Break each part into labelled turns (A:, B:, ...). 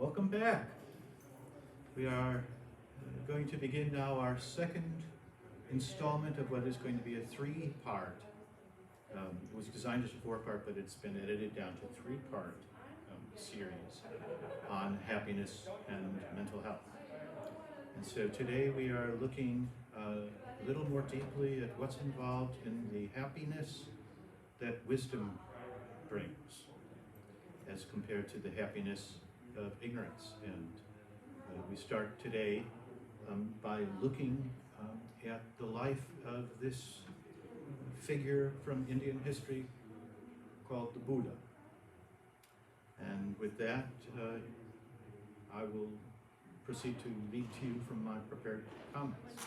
A: Welcome back. We are going to begin now our second installment of what is going to be a three-part. It was designed as a four-part, but it's been edited down to three-part series on happiness and mental health. And so today we are looking a little more deeply at what's involved in the happiness that wisdom brings as compared to the happiness of ignorance. And we start today by looking at the life of this figure from Indian history called the Buddha. And with that, I will proceed to read to you from my prepared comments.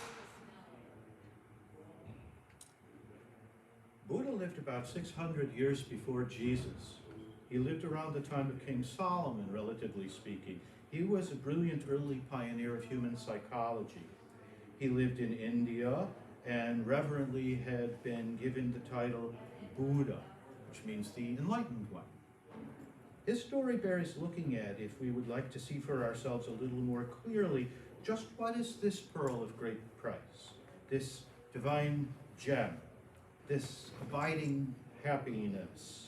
A: Buddha lived about 600 years before Jesus. He lived around the time of King Solomon, relatively speaking. He was a brilliant early pioneer of human psychology. He lived in India and reverently had been given the title Buddha, which means the enlightened one. His story bears looking at if we would like to see for ourselves a little more clearly just what is this pearl of great price, this divine gem, this abiding happiness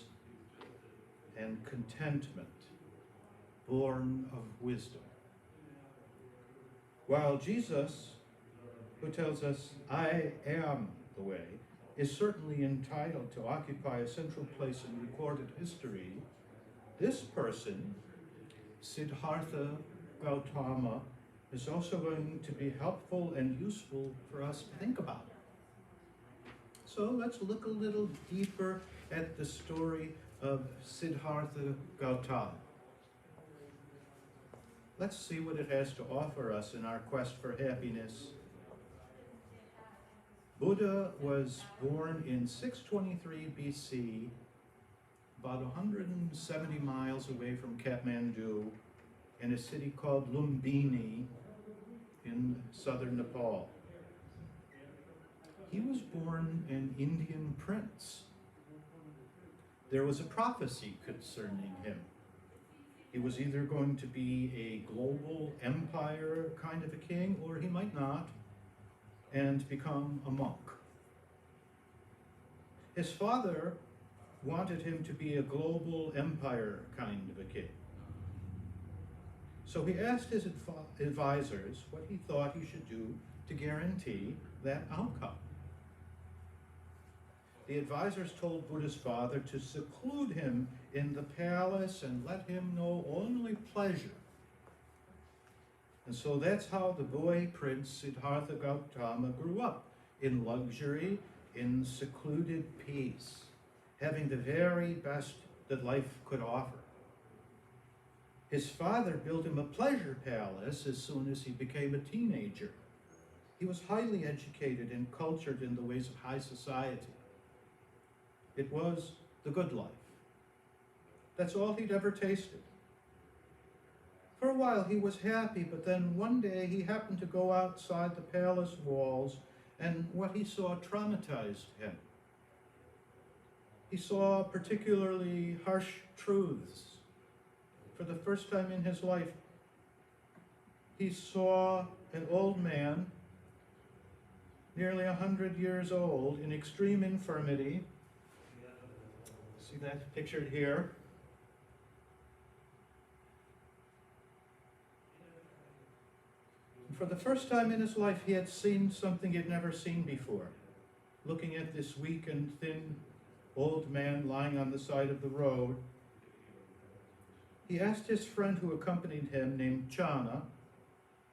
A: and contentment born of wisdom. While Jesus, who tells us, "I am the way," is certainly entitled to occupy a central place in recorded history, this person, Siddhartha Gautama, is also going to be helpful and useful for us to think about. So let's look a little deeper at the story of Siddhartha Gautama. Let's see what it has to offer us in our quest for happiness. Buddha was born in 623 BC, about 170 miles away from Kathmandu, in a city called Lumbini in southern Nepal. He was born an Indian prince. There was a prophecy concerning him. He was either going to be a global empire kind of a king, or he might not, and become a monk. His father wanted him to be a global empire kind of a king. So he asked his advisors what he thought he should do to guarantee that outcome. The advisors told Buddha's father to seclude him in the palace and let him know only pleasure. And so that's how the boy prince Siddhartha Gautama grew up, in luxury, in secluded peace, having the very best that life could offer. His father built him a pleasure palace as soon as he became a teenager. He was highly educated and cultured in the ways of high society. It was the good life. That's all he'd ever tasted. For a while he was happy, but then one day he happened to go outside the palace walls, and what he saw traumatized him. He saw particularly harsh truths. For the first time in his life, he saw an old man, nearly 100 years old, in extreme infirmity. See that pictured here? And for the first time in his life, he had seen something he'd never seen before. Looking at this weak and thin old man lying on the side of the road, he asked his friend who accompanied him, named Chana,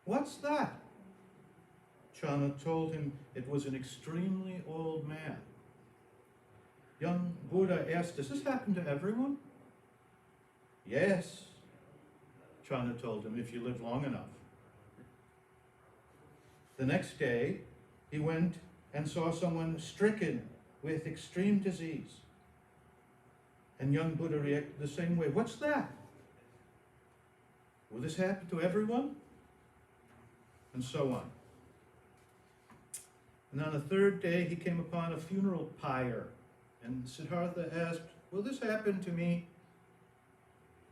A: "What's that?" Chana told him it was an extremely old man. Young Buddha asked, "Does this happen to everyone?" "Yes," Chana told him, "if you live long enough." The next day, he went and saw someone stricken with extreme disease. And young Buddha reacted the same way. "What's that? Will this happen to everyone?" And so on. And on the third day, he came upon a funeral pyre. And Siddhartha asked, "Will this happen to me?"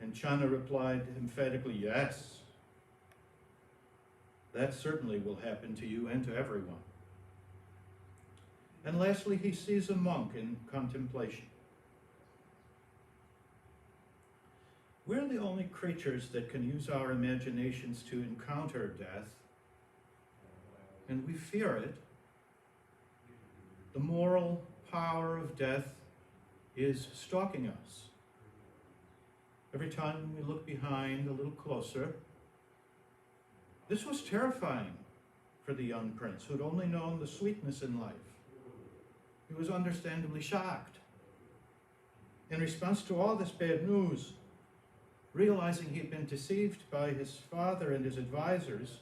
A: And Channa replied emphatically, yes, that certainly will happen to you and to everyone. And lastly, he sees a monk in contemplation. We're the only creatures that can use our imaginations to encounter death, and we fear it. The moral power of death is stalking us. Every time we look behind a little closer. This was terrifying for the young prince, who'd only known the sweetness in life. He was understandably shocked. In response to all this bad news, realizing he'd been deceived by his father and his advisors,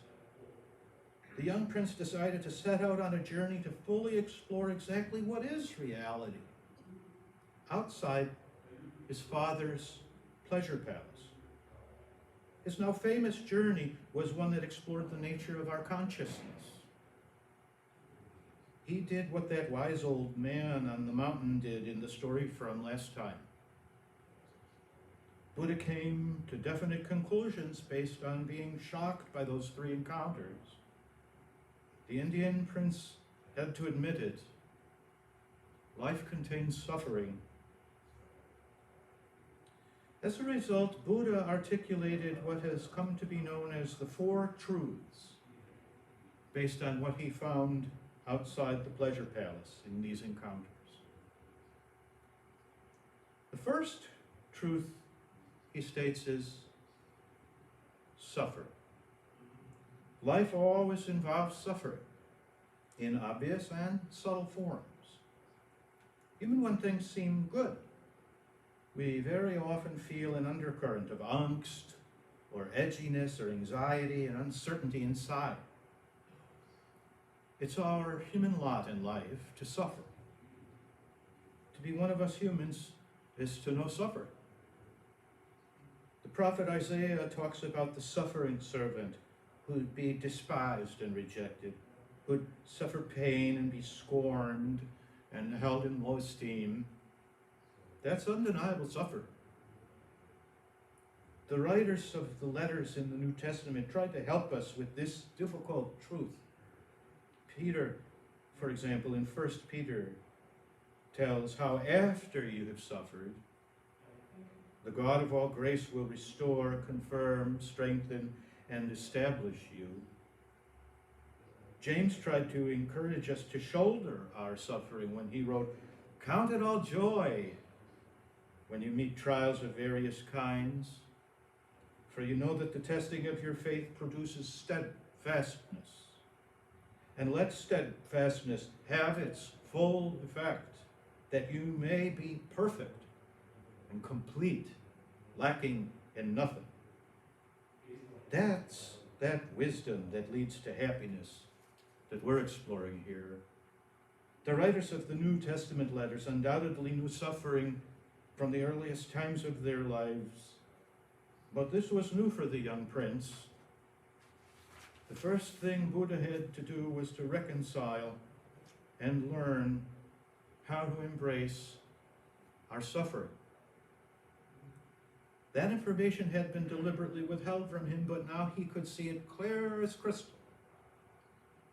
A: the young prince decided to set out on a journey to fully explore exactly what is reality outside his father's pleasure palace. His now famous journey was one that explored the nature of our consciousness. He did what that wise old man on the mountain did in the story from last time. Buddha came to definite conclusions based on being shocked by those three encounters. The Indian prince had to admit it. Life contains suffering. As a result, Buddha articulated what has come to be known as the Four Truths, based on what he found outside the pleasure palace in these encounters. The first truth, he states, is suffer. Life always involves suffering, in obvious and subtle forms. Even when things seem good, we very often feel an undercurrent of angst, or edginess, or anxiety, and uncertainty inside. It's our human lot in life to suffer. To be one of us humans is to know suffering. The prophet Isaiah talks about the suffering servant who'd be despised and rejected, who'd suffer pain and be scorned and held in low esteem. That's undeniable suffering. The writers of the letters in the New Testament tried to help us with this difficult truth. Peter, for example, in 1 Peter, tells how after you have suffered, the God of all grace will restore, confirm, strengthen, and establish you. James tried to encourage us to shoulder our suffering when he wrote, "Count it all joy when you meet trials of various kinds, for you know that the testing of your faith produces steadfastness. And let steadfastness have its full effect, that you may be perfect and complete, lacking in nothing." That's that wisdom that leads to happiness that we're exploring here. The writers of the New Testament letters undoubtedly knew suffering from the earliest times of their lives, but this was new for the young prince. The first thing Buddha had to do was to reconcile and learn how to embrace our suffering. That information had been deliberately withheld from him, but now he could see it clear as crystal.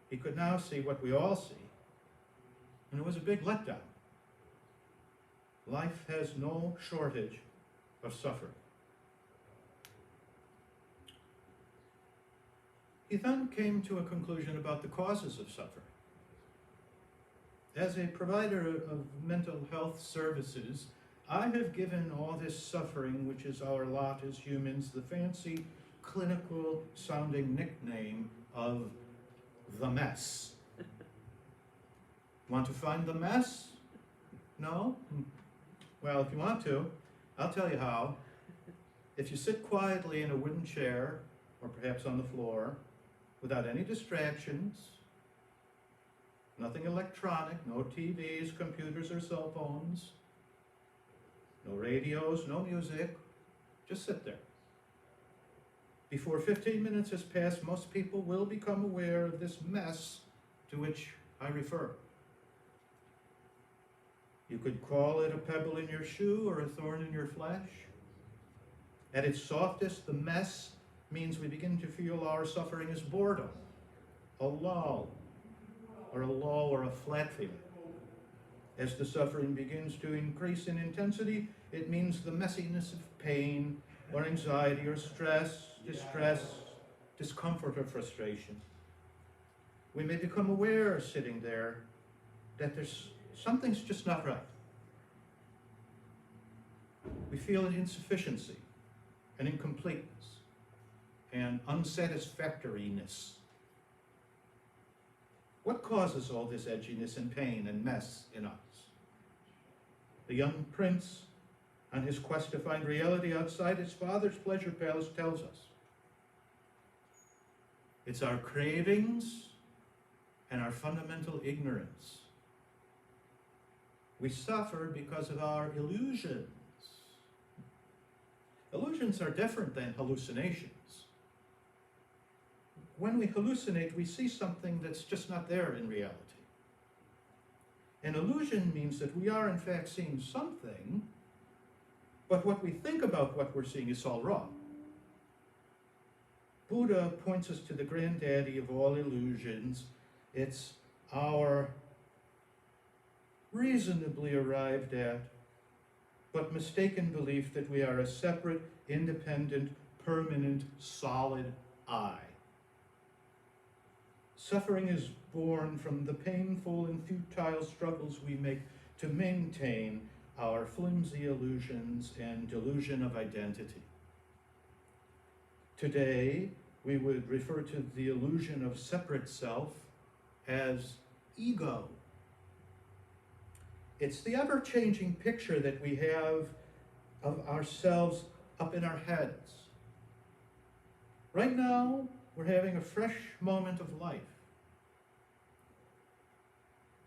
A: He could now see what we all see, and it was a big letdown. Life has no shortage of suffering. He then came to a conclusion about the causes of suffering. As a provider of mental health services, I have given all this suffering, which is our lot as humans, the fancy, clinical-sounding nickname of the mess. Want to find the mess? No? Well, if you want to, I'll tell you how. If you sit quietly in a wooden chair, or perhaps on the floor, without any distractions, nothing electronic, no TVs, computers, or cell phones, no radios, no music, just sit there. Before 15 minutes has passed, most people will become aware of this mess to which I refer. You could call it a pebble in your shoe or a thorn in your flesh. At its softest, the mess means we begin to feel our suffering as boredom, a lull, or a flat feeling. As the suffering begins to increase in intensity, it means the messiness of pain, or anxiety, or stress, distress, discomfort, or frustration. We may become aware sitting there that something's just not right. We feel an insufficiency, an incompleteness, and unsatisfactoriness. What causes all this edginess and pain and mess in us? The young prince, on his quest to find reality outside his father's pleasure palace, tells us it's our cravings and our fundamental ignorance. We suffer because of our illusions. Illusions are different than hallucinations. When we hallucinate, we see something that's just not there in reality. An illusion means that we are in fact seeing something, but what we think about what we're seeing is all wrong. Buddha points us to the granddaddy of all illusions. It's our reasonably arrived at, but mistaken belief that we are a separate, independent, permanent, solid I. Suffering is born from the painful and futile struggles we make to maintain our flimsy illusions and delusion of identity. Today, we would refer to the illusion of separate self as ego. It's the ever-changing picture that we have of ourselves up in our heads. Right now, we're having a fresh moment of life.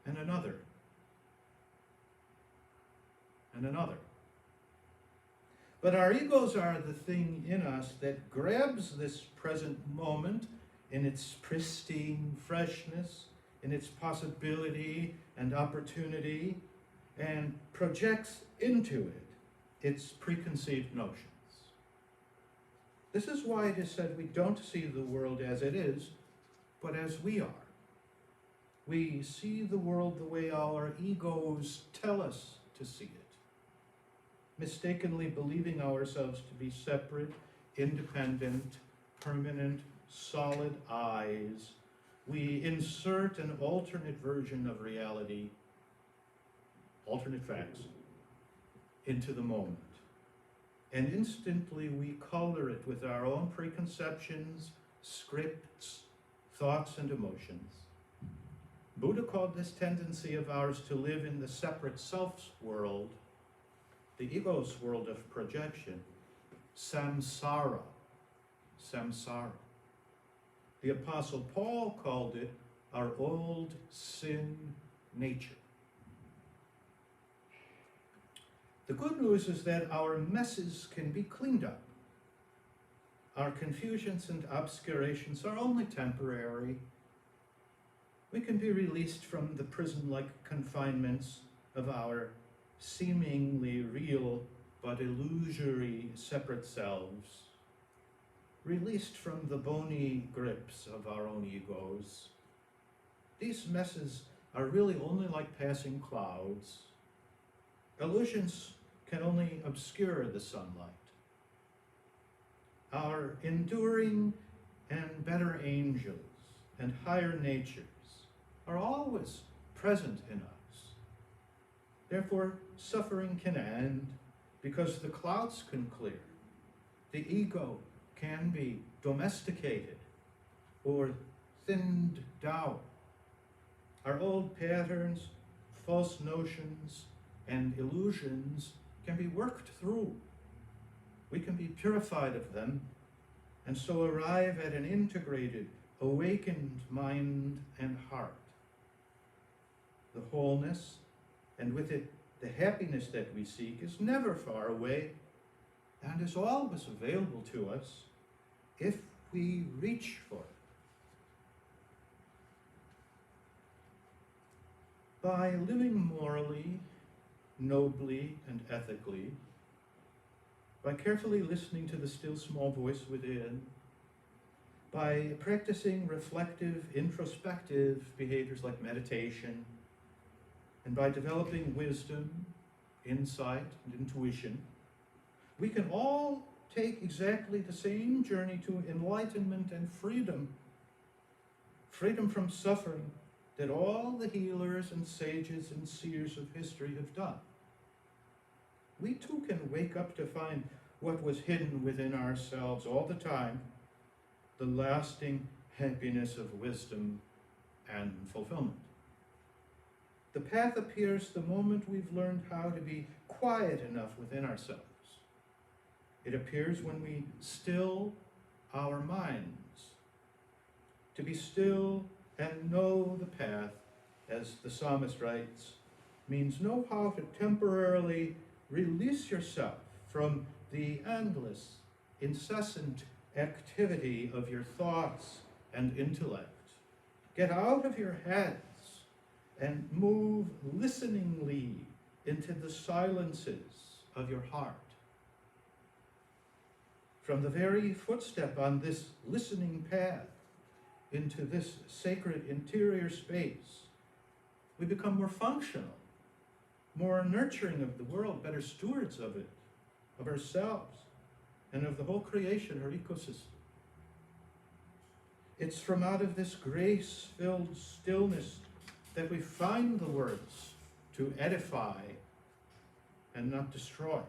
A: And another. And another. But our egos are the thing in us that grabs this present moment in its pristine freshness, in its possibility and opportunity, and projects into it its preconceived notions. This is why it is said we don't see the world as it is, but as we are. We see the world the way our egos tell us to see it, mistakenly believing ourselves to be separate, independent, permanent, solid I's. We insert an alternate version of reality, alternate facts, into the moment. And instantly we color it with our own preconceptions, scripts, thoughts, and emotions. Buddha called this tendency of ours to live in the separate self's world, the ego's world of projection, samsara. Samsara. The Apostle Paul called it our old sin nature. The good news is that our messes can be cleaned up. Our confusions and obscurations are only temporary. We can be released from the prison-like confinements of our seemingly real but illusory separate selves, released from the bony grips of our own egos. These messes are really only like passing clouds. Illusions can only obscure the sunlight. Our enduring and better angels and higher natures are always present in us. Therefore, suffering can end because the clouds can clear. The ego can be domesticated or thinned down. Our old patterns, false notions, and illusions can be worked through. We can be purified of them and so arrive at an integrated, awakened mind and heart. The wholeness, and with it the happiness that we seek, is never far away and is always available to us if we reach for it. By living morally, nobly, and ethically, by carefully listening to the still small voice within, by practicing reflective, introspective behaviors like meditation, and by developing wisdom, insight, and intuition, we can all take exactly the same journey to enlightenment and freedom. Freedom from suffering that all the healers and sages and seers of history have done. We too can wake up to find what was hidden within ourselves all the time, the lasting happiness of wisdom and fulfillment. The path appears the moment we've learned how to be quiet enough within ourselves. It appears when we still our minds. To be still and know the path, as the psalmist writes, means know how to temporarily release yourself from the endless, incessant activity of your thoughts and intellect. Get out of your heads and move listeningly into the silences of your heart. From the very footstep on this listening path into this sacred interior space, we become more functional, more nurturing of the world, better stewards of it, of ourselves, and of the whole creation, our ecosystem. It's from out of this grace-filled stillness that we find the words to edify and not destroy.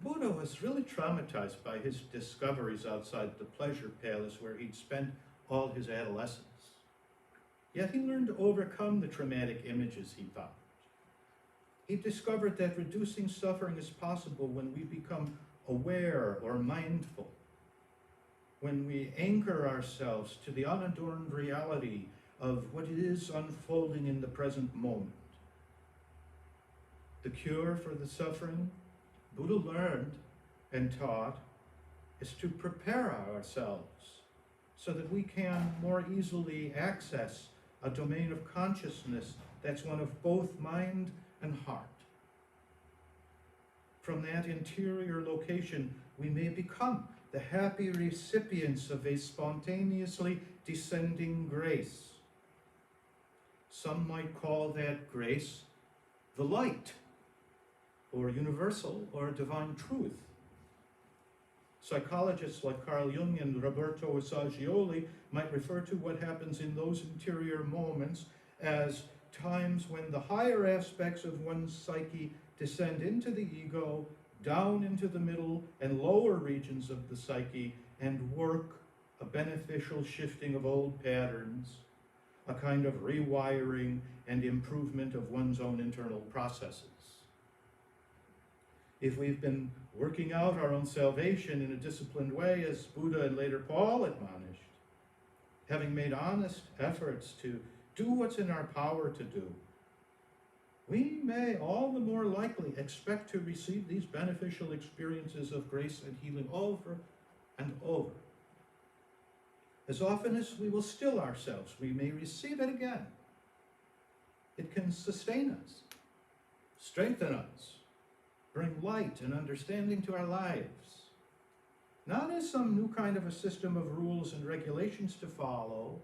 A: Buddha was really traumatized by his discoveries outside the pleasure palace where he'd spent all his adolescence. Yet he learned to overcome the traumatic images he found. He discovered that reducing suffering is possible when we become aware or mindful, when we anchor ourselves to the unadorned reality of what is unfolding in the present moment. The cure for the suffering Buddha learned and taught is to prepare ourselves so that we can more easily access a domain of consciousness that's one of both mind and heart. From that interior location, we may become the happy recipients of a spontaneously descending grace. Some might call that grace the light, or universal, or divine truth. Psychologists like Carl Jung and Roberto Assagioli might refer to what happens in those interior moments as times when the higher aspects of one's psyche descend into the ego, down into the middle and lower regions of the psyche, and work a beneficial shifting of old patterns, a kind of rewiring and improvement of one's own internal processes. If we've been working out our own salvation in a disciplined way, as Buddha and later Paul admonished, having made honest efforts to do what's in our power to do, we may all the more likely expect to receive these beneficial experiences of grace and healing over and over. As often as we will still ourselves, we may receive it again. It can sustain us, strengthen us, bring light and understanding to our lives. Not as some new kind of a system of rules and regulations to follow,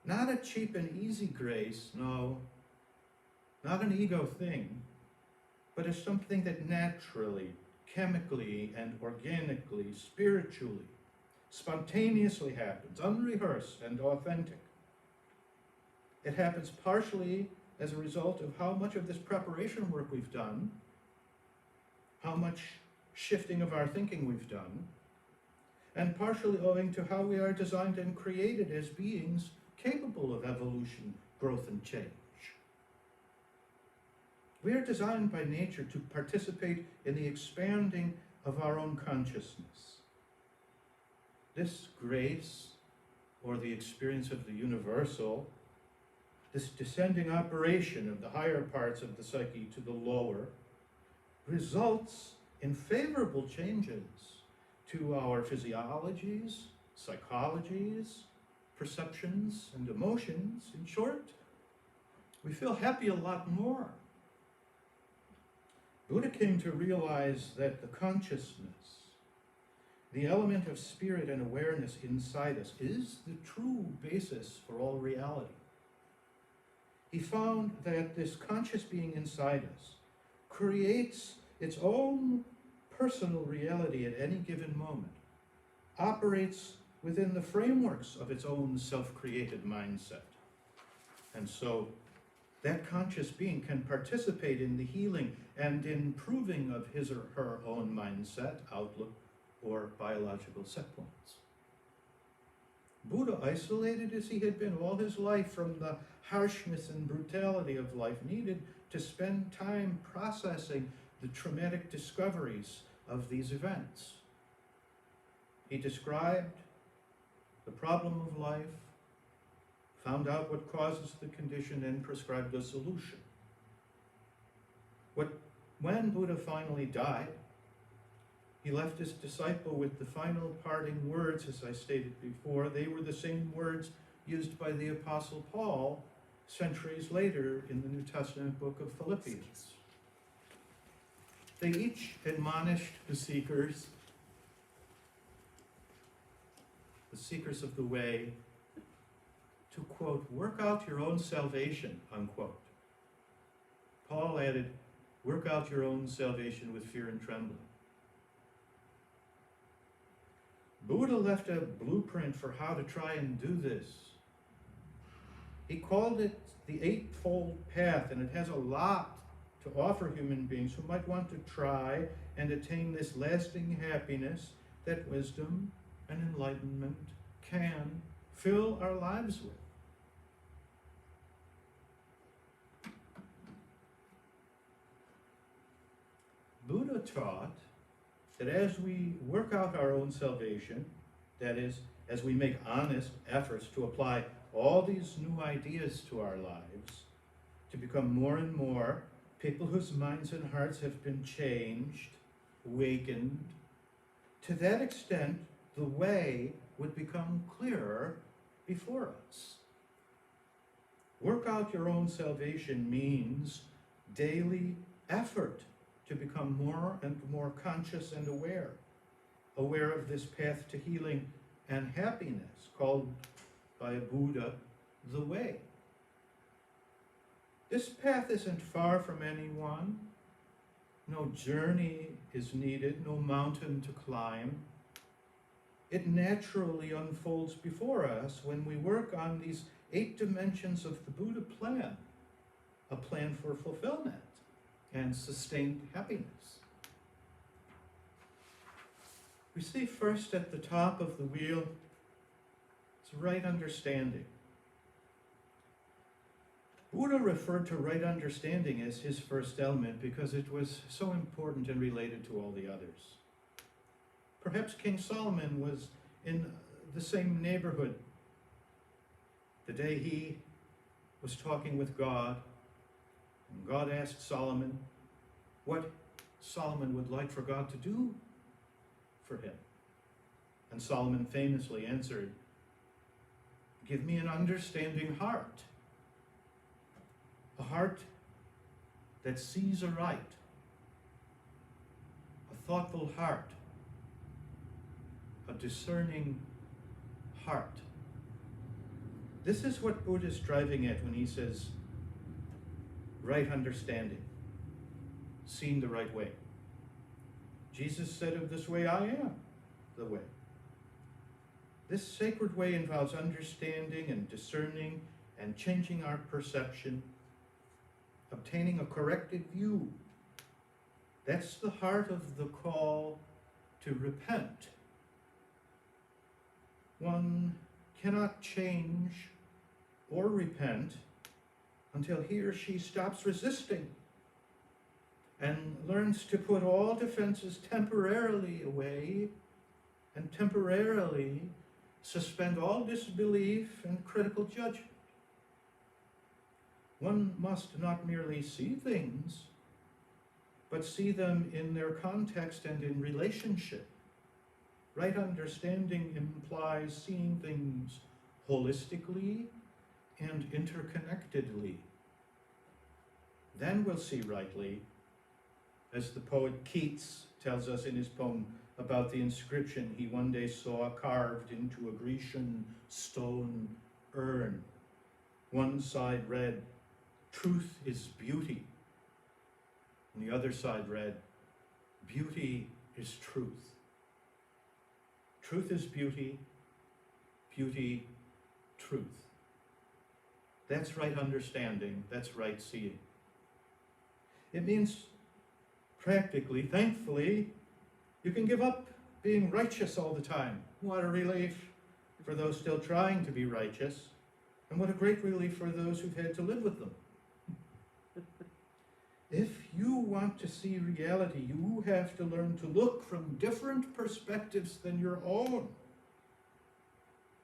A: not a cheap and easy grace, no, not an ego thing, but as something that naturally, chemically, and organically, spiritually, spontaneously happens, unrehearsed and authentic. It happens partially as a result of how much of this preparation work we've done, how much shifting of our thinking we've done, and partially owing to how we are designed and created as beings capable of evolution, growth, and change. We are designed by nature to participate in the expanding of our own consciousness. This grace, or the experience of the universal, this descending operation of the higher parts of the psyche to the lower, results in favorable changes to our physiologies, psychologies, perceptions, and emotions. In short, we feel happy a lot more. Buddha came to realize that the consciousness, the element of spirit and awareness inside us, is the true basis for all reality. He found that this conscious being inside us creates its own personal reality at any given moment, operates within the frameworks of its own self-created mindset. And so that conscious being can participate in the healing and improving of his or her own mindset, outlook, or biological set points. Buddha, isolated as he had been all his life from the harshness and brutality of life, needed to spend time processing the traumatic discoveries of these events. He described the problem of life, found out what causes the condition, and prescribed a solution. When Buddha finally died, he left his disciple with the final parting words, as I stated before. They were the same words used by the Apostle Paul centuries later in the New Testament book of Philippians. They each admonished the seekers of the way, to, quote, work out your own salvation, unquote. Paul added, work out your own salvation with fear and trembling. Buddha left a blueprint for how to try and do this. He called it the Eightfold Path, and it has a lot to offer human beings who might want to try and attain this lasting happiness that wisdom and enlightenment can fill our lives with. Buddha taught that as we work out our own salvation, that is, as we make honest efforts to apply all these new ideas to our lives, to become more and more people whose minds and hearts have been changed, awakened, to that extent, the way would become clearer before us. Work out your own salvation means daily effort to become more and more conscious and aware of this path to healing and happiness, called by Buddha the way. This path isn't far from anyone. No journey is needed, no mountain to climb. It naturally unfolds before us when we work on these 8 dimensions of the Buddha plan, a plan for fulfillment and sustained happiness. We see first at the top of the wheel, it's right understanding. Buddha referred to right understanding as his first element because it was so important and related to all the others. Perhaps King Solomon was in the same neighborhood the day he was talking with God, and God asked Solomon what Solomon would like for God to do for him. And Solomon famously answered, "Give me an understanding heart, a heart that sees aright, a thoughtful heart, a discerning heart." This is what Buddha is driving at when he says, right understanding, seen the right way. Jesus said of this way, "I am the way." This sacred way involves understanding and discerning and changing our perception, obtaining a corrected view. That's the heart of the call to repent. One cannot change or repent until he or she stops resisting and learns to put all defenses temporarily away and temporarily suspend all disbelief and critical judgment. One must not merely see things, but see them in their context and in relationship. Right understanding implies seeing things holistically and interconnectedly. Then we'll see rightly, as the poet Keats tells us in his poem about the inscription he one day saw carved into a Grecian stone urn. One side read, "Truth is beauty," and the other side read, "Beauty is truth." Truth is beauty, beauty, truth. That's right understanding, that's right seeing. It means, practically, thankfully, you can give up being righteous all the time. What a relief for those still trying to be righteous, and what a great relief for those who've had to live with them. If you want to see reality, you have to learn to look from different perspectives than your own.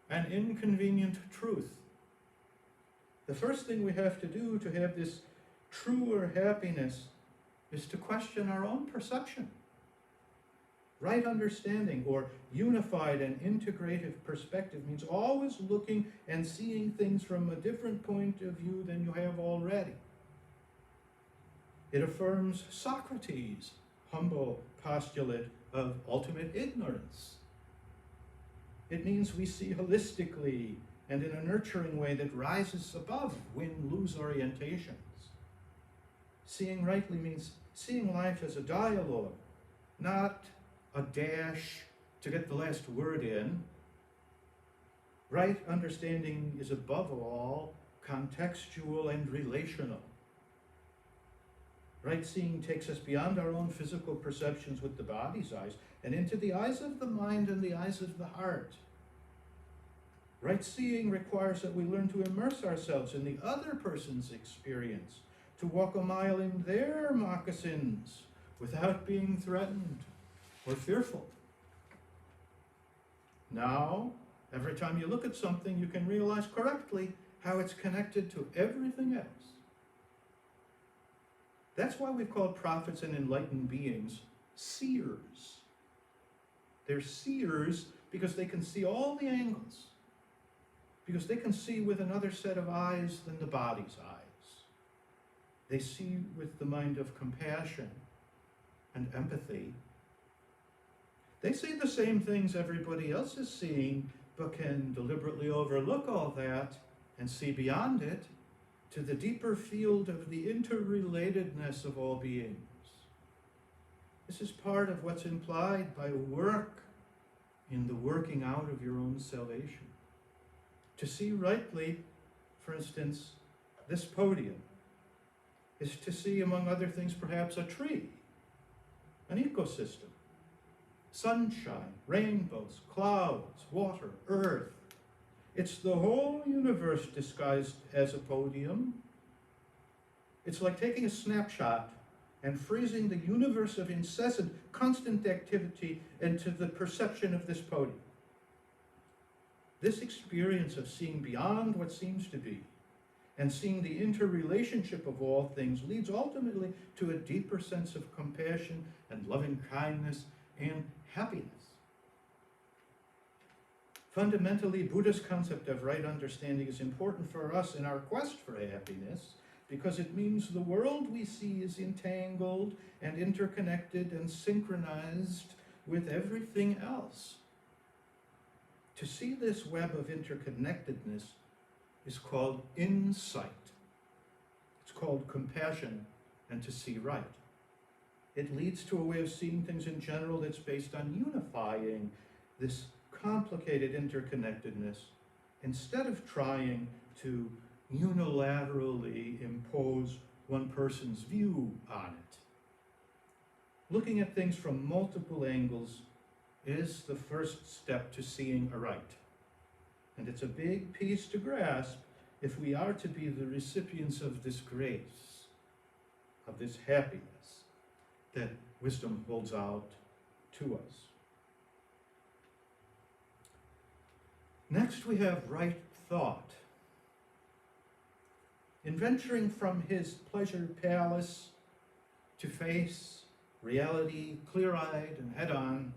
A: An inconvenient truth. The first thing we have to do to have this truer happiness is to question our own perception. Right understanding, or unified and integrative perspective, means always looking and seeing things from a different point of view than you have already. It affirms Socrates' humble postulate of ultimate ignorance. It means we see holistically and in a nurturing way that rises above win-lose orientations. Seeing rightly means seeing life as a dialogue, not a dash to get the last word in. Right understanding is above all contextual and relational. Right seeing takes us beyond our own physical perceptions with the body's eyes and into the eyes of the mind and the eyes of the heart. Right seeing requires that we learn to immerse ourselves in the other person's experience, to walk a mile in their moccasins without being threatened or fearful. Now, every time you look at something, you can realize correctly how it's connected to everything else. That's why we've called prophets and enlightened beings seers. They're seers because they can see all the angles, because they can see with another set of eyes than the body's eyes. They see with the mind of compassion and empathy. They see the same things everybody else is seeing, but can deliberately overlook all that and see beyond it to the deeper field of the interrelatedness of all beings. This is part of what's implied by work in the working out of your own salvation. To see rightly, for instance, this podium is to see, among other things, perhaps a tree, an ecosystem, sunshine, rainbows, clouds, water, earth. It's the whole universe disguised as a podium. It's like taking a snapshot and freezing the universe of incessant, constant activity into the perception of this podium. This experience of seeing beyond what seems to be and seeing the interrelationship of all things leads ultimately to a deeper sense of compassion and loving kindness and happiness. Fundamentally, Buddha's concept of right understanding is important for us in our quest for happiness because it means the world we see is entangled and interconnected and synchronized with everything else. To see this web of interconnectedness is called insight. It's called compassion and to see right. It leads to a way of seeing things in general that's based on unifying this complicated interconnectedness instead of trying to unilaterally impose one person's view on it. Looking at things from multiple angles is the first step to seeing aright. And it's a big piece to grasp if we are to be the recipients of this grace, of this happiness that wisdom holds out to us. Next we have right thought. In venturing from his pleasure palace to face reality clear-eyed and head-on,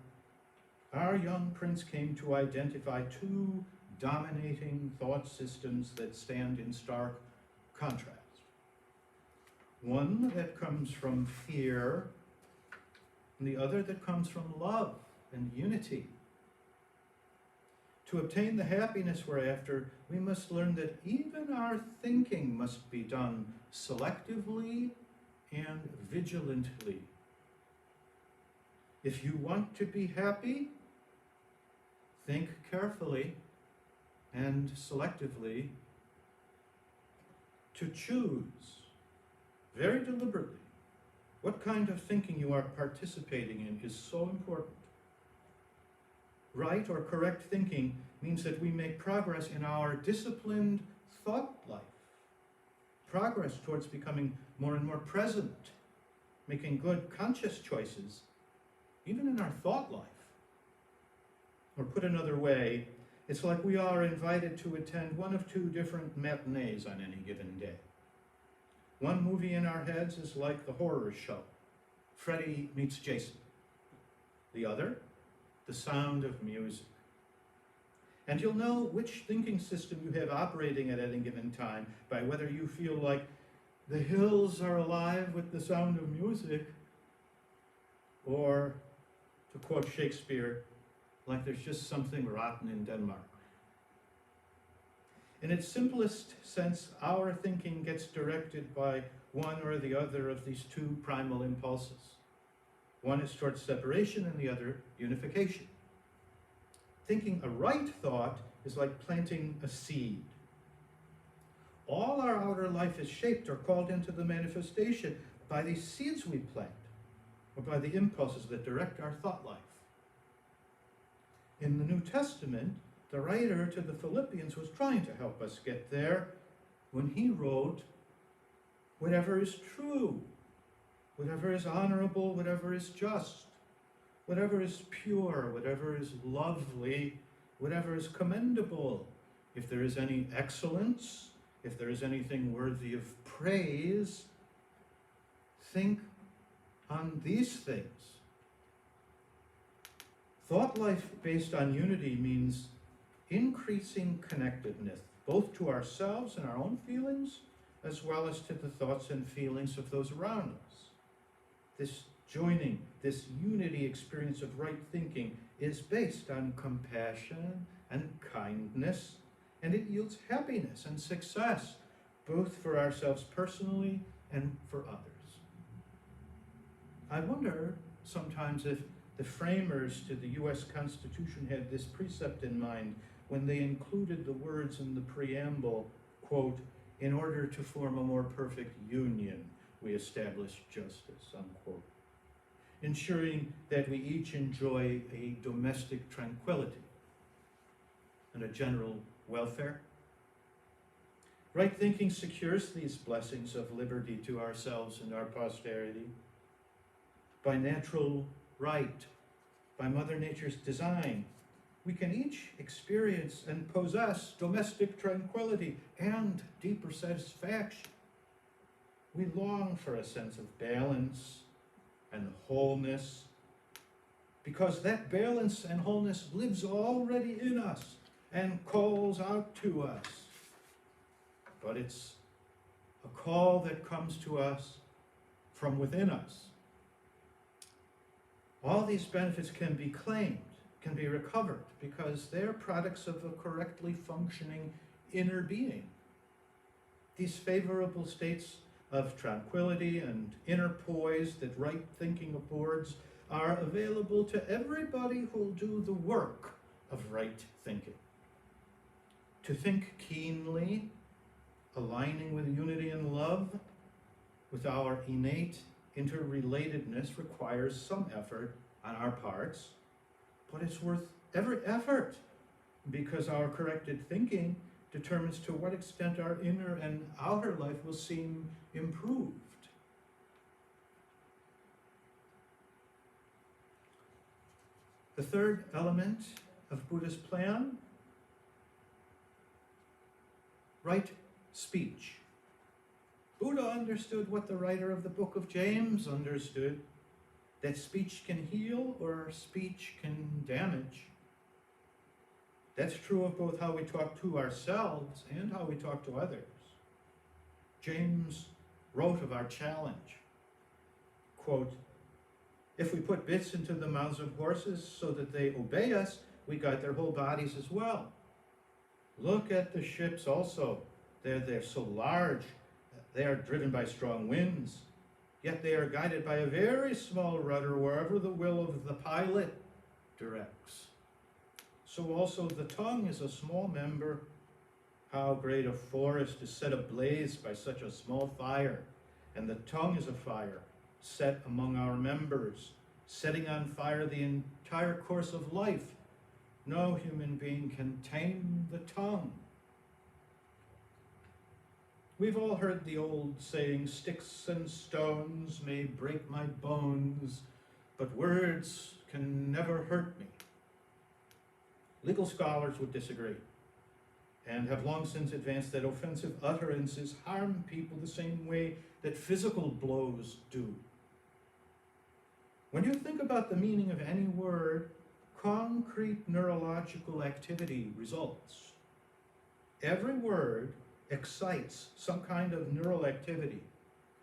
A: our young prince came to identify two dominating thought systems that stand in stark contrast. One that comes from fear and the other that comes from love and unity. To obtain the happiness we're after, we must learn that even our thinking must be done selectively and vigilantly. If you want to be happy, think carefully and selectively to choose very deliberately what kind of thinking you are participating in is so important. Right or correct thinking means that we make progress in our disciplined thought life, progress towards becoming more and more present, making good conscious choices, even in our thought life. Or put another way, it's like we are invited to attend one of two different matinees on any given day. One movie in our heads is like the horror show, Freddy meets Jason. The other, The Sound of Music. And you'll know which thinking system you have operating at any given time by whether you feel like the hills are alive with the sound of music, or, to quote Shakespeare, like there's just something rotten in Denmark. In its simplest sense, our thinking gets directed by one or the other of these two primal impulses. One is towards separation and the other unification. Thinking a right thought is like planting a seed. All our outer life is shaped or called into the manifestation by these seeds we plant, or by the impulses that direct our thought life. In the New Testament, the writer to the Philippians was trying to help us get there when he wrote, whatever is true, whatever is honorable, whatever is just, whatever is pure, whatever is lovely, whatever is commendable, if there is any excellence, if there is anything worthy of praise, think on these things. Thought life based on unity means increasing connectedness, both to ourselves and our own feelings, as well as to the thoughts and feelings of those around us. This joining, this unity experience of right thinking is based on compassion and kindness, and it yields happiness and success, both for ourselves personally and for others. I wonder sometimes if the framers to the U.S. Constitution had this precept in mind when they included the words in the preamble, quote, in order to form a more perfect union, we establish justice, unquote, ensuring that we each enjoy a domestic tranquility and a general welfare. Right thinking secures these blessings of liberty to ourselves and our posterity. By natural right, by Mother Nature's design, we can each experience and possess domestic tranquility and deeper satisfaction. We long for a sense of balance and wholeness, because that balance and wholeness lives already in us and calls out to us. But it's a call that comes to us from within us. All these benefits can be claimed, can be recovered, because they're products of a correctly functioning inner being. These favorable states of tranquility and inner poise that right thinking affords are available to everybody who'll do the work of right thinking. To think keenly, aligning with unity and love, with our innate interrelatedness, requires some effort on our parts, but it's worth every effort, because our corrected thinking determines to what extent our inner and outer life will seem improved. The third element of Buddha's plan, right speech. Buddha understood what the writer of the book of James understood, that speech can heal or speech can damage. That's true of both how we talk to ourselves and how we talk to others. James wrote of our challenge, quote, If we put bits into the mouths of horses so that they obey us, we guide their whole bodies as well. Look at the ships also. They're so large. They are driven by strong winds. Yet they are guided by a very small rudder wherever the will of the pilot directs. So also the tongue is a small member. How great a forest is set ablaze by such a small fire. And the tongue is a fire set among our members, setting on fire the entire course of life. No human being can tame the tongue. We've all heard the old saying, sticks and stones may break my bones, but words can never hurt me. Legal scholars would disagree and have long since advanced that offensive utterances harm people the same way that physical blows do. When you think about the meaning of any word, concrete neurological activity results. Every word excites some kind of neural activity.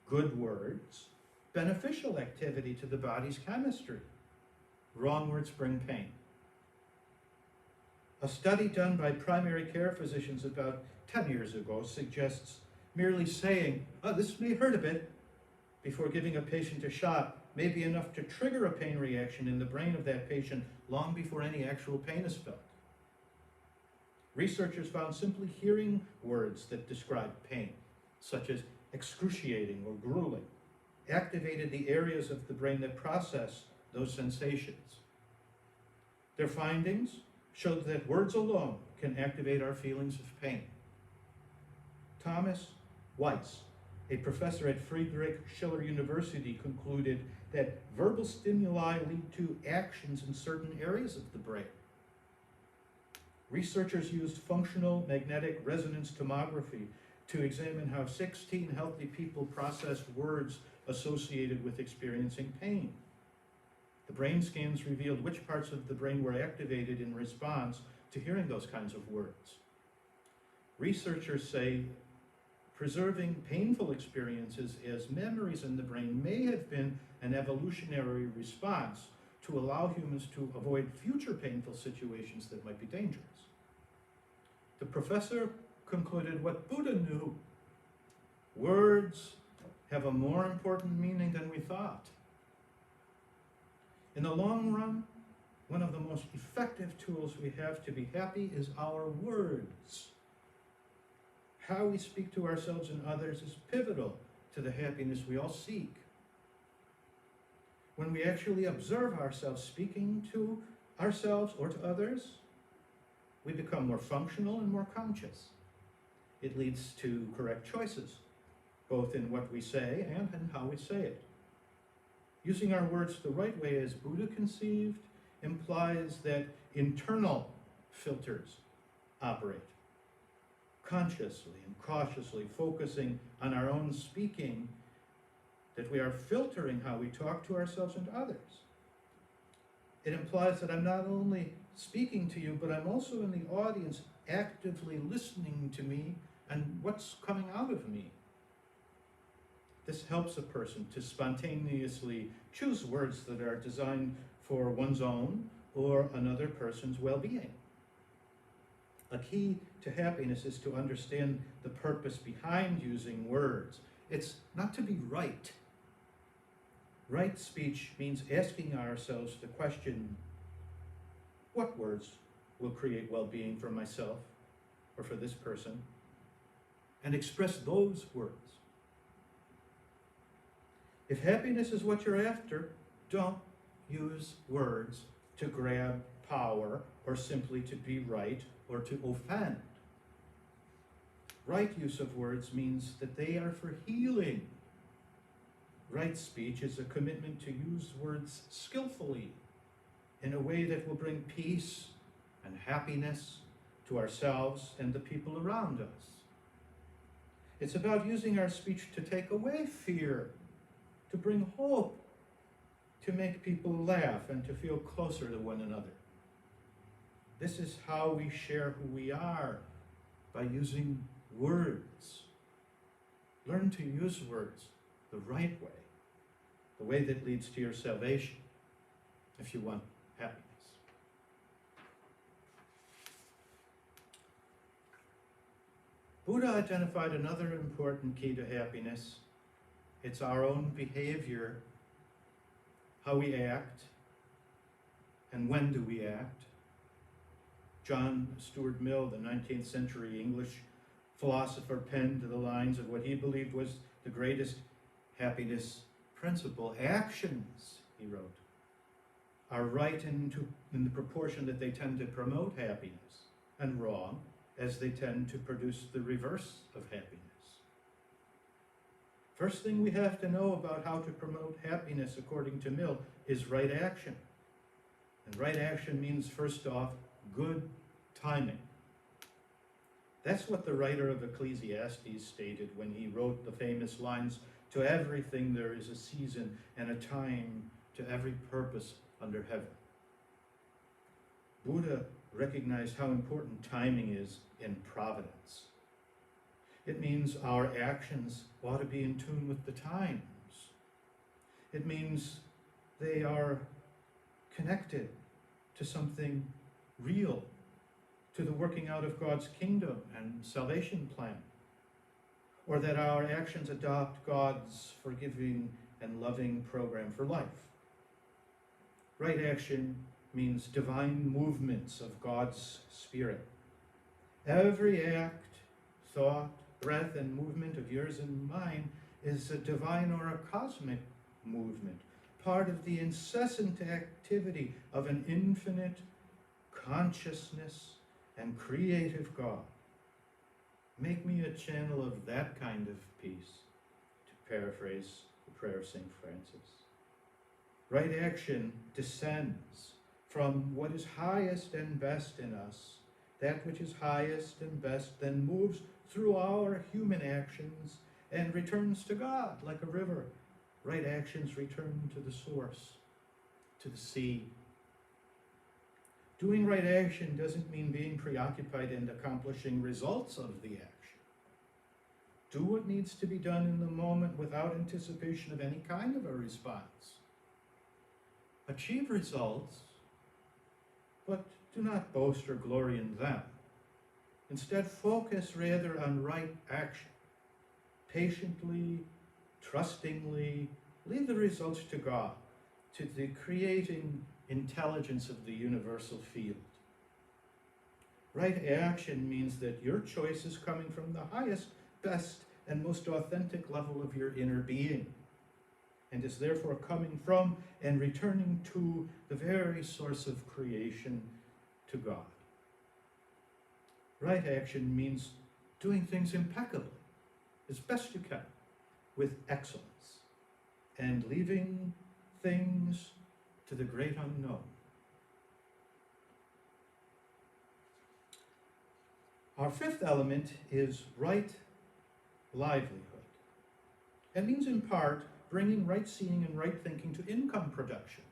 A: Good words, beneficial activity to the body's chemistry. Wrong words bring pain. A study done by primary care physicians about 10 years ago suggests merely saying, "Oh, this may hurt a bit," before giving a patient a shot may be enough to trigger a pain reaction in the brain of that patient long before any actual pain is felt. Researchers found simply hearing words that describe pain, such as excruciating or grueling, activated the areas of the brain that process those sensations. Their findings showed that words alone can activate our feelings of pain. Thomas Weiss, a professor at Friedrich Schiller University, concluded that verbal stimuli lead to actions in certain areas of the brain. Researchers used functional magnetic resonance tomography to examine how 16 healthy people processed words associated with experiencing pain. The brain scans revealed which parts of the brain were activated in response to hearing those kinds of words. Researchers say preserving painful experiences as memories in the brain may have been an evolutionary response to allow humans to avoid future painful situations that might be dangerous. The professor concluded what Buddha knew. Words have a more important meaning than we thought. In the long run, one of the most effective tools we have to be happy is our words. How we speak to ourselves and others is pivotal to the happiness we all seek. When we actually observe ourselves speaking to ourselves or to others, we become more functional and more conscious. It leads to correct choices, both in what we say and in how we say it. Using our words the right way, as Buddha conceived, implies that internal filters operate. Consciously and cautiously focusing on our own speaking, that we are filtering how we talk to ourselves and others. It implies that I'm not only speaking to you, but I'm also in the audience actively listening to me and what's coming out of me. This helps a person to spontaneously choose words that are designed for one's own or another person's well-being. A key to happiness is to understand the purpose behind using words. It's not to be right. Right speech means asking ourselves the question, what words will create well-being for myself or for this person? And express those words. If happiness is what you're after, don't use words to grab power or simply to be right or to offend. Right use of words means that they are for healing. Right speech is a commitment to use words skillfully in a way that will bring peace and happiness to ourselves and the people around us. It's about using our speech to take away fear, to bring hope, to make people laugh and to feel closer to one another. This is how we share who we are, by using words. Learn to use words the right way. the way that leads to your salvation, if you want happiness. Buddha identified another important key to happiness. It's our own behavior, how we act, and when do we act. John Stuart Mill, the 19th century English philosopher, penned the lines of what he believed was the greatest happiness principle. Actions, he wrote, are right in the proportion that they tend to promote happiness, and wrong as they tend to produce the reverse of happiness. First thing we have to know about how to promote happiness, according to Mill, is right action. And right action means, first off, good timing. That's what the writer of Ecclesiastes stated when he wrote the famous lines, "To everything there is a season and a time to every purpose under heaven." Buddha recognized how important timing is in providence. It means our actions ought to be in tune with the times. It means they are connected to something real, to the working out of God's kingdom and salvation plan, or that our actions adopt God's forgiving and loving program for life. Right action means divine movements of God's Spirit. Every act, thought, breath, and movement of yours and mine is a divine or a cosmic movement, part of the incessant activity of an infinite consciousness and creative God. Make me a channel of that kind of peace, to paraphrase the prayer of St. Francis. Right action descends from what is highest and best in us. That which is highest and best then moves through our human actions and returns to God like a river. Right actions return to the source, to the sea. Doing right action doesn't mean being preoccupied and accomplishing results of the action. Do what needs to be done in the moment without anticipation of any kind of a response. Achieve results, but do not boast or glory in them. Instead, focus rather on right action. Patiently, trustingly, leave the results to God, to the creating intelligence of the universal field. Right action means that your choice is coming from the highest, best, and most authentic level of your inner being, and is therefore coming from and returning to the very source of creation, to God. Right action means doing things impeccably, as best you can, with excellence, and leaving things to the great unknown. Our fifth element is right livelihood. It means, in part, bringing right seeing and right thinking to income production,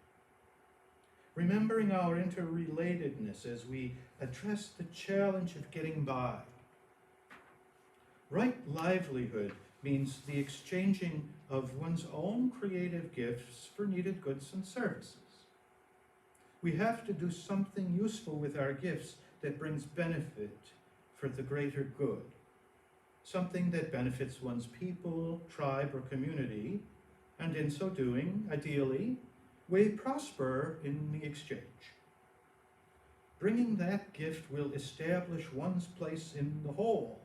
A: remembering our interrelatedness as we address the challenge of getting by. Right livelihood means the exchanging of one's own creative gifts for needed goods and services. We have to do something useful with our gifts that brings benefit for the greater good, something that benefits one's people, tribe, or community, and in so doing, ideally, we prosper in the exchange. Bringing that gift will establish one's place in the whole.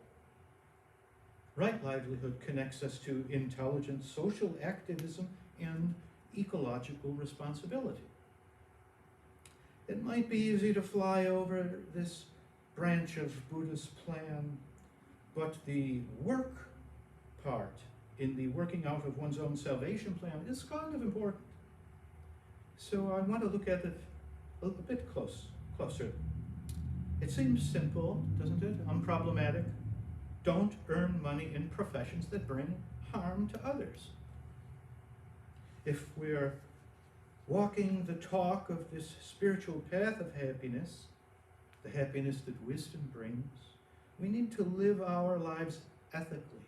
A: Right livelihood connects us to intelligent social activism and ecological responsibility. It might be easy to fly over this branch of Buddha's plan, but the work part in the working out of one's own salvation plan is kind of important. So I want to look at it a bit closer. It seems simple, doesn't it? Unproblematic. Don't earn money in professions that bring harm to others. If we're walking the talk of this spiritual path of happiness, the happiness that wisdom brings, we need to live our lives ethically,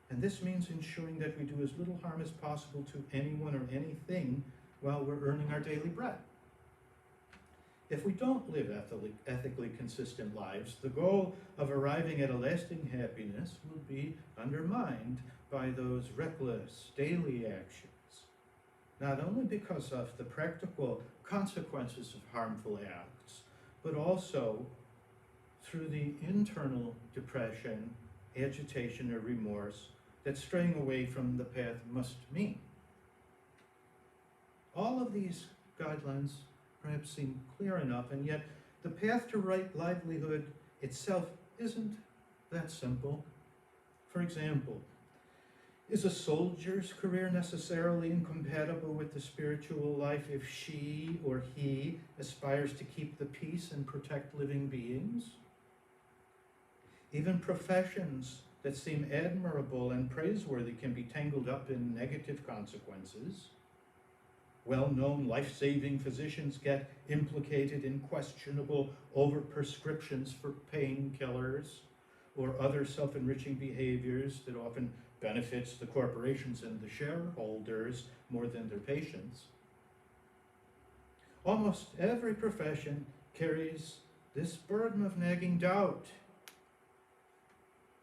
A: And this means ensuring that we do as little harm as possible to anyone or anything while we're earning our daily bread. If we don't live ethically consistent lives, the goal of arriving at a lasting happiness will be undermined by those reckless daily actions, not only because of the practical consequences of harmful acts, but also through the internal depression, agitation, or remorse that straying away from the path must mean. All of these guidelines perhaps seem clear enough, and yet the path to right livelihood itself isn't that simple. For example, is a soldier's career necessarily incompatible with the spiritual life if she or he aspires to keep the peace and protect living beings? Even professions that seem admirable and praiseworthy can be tangled up in negative consequences. Well-known life-saving physicians get implicated in questionable overprescriptions for painkillers or other self-enriching behaviors that often benefits the corporations and the shareholders more than their patients. Almost every profession carries this burden of nagging doubt.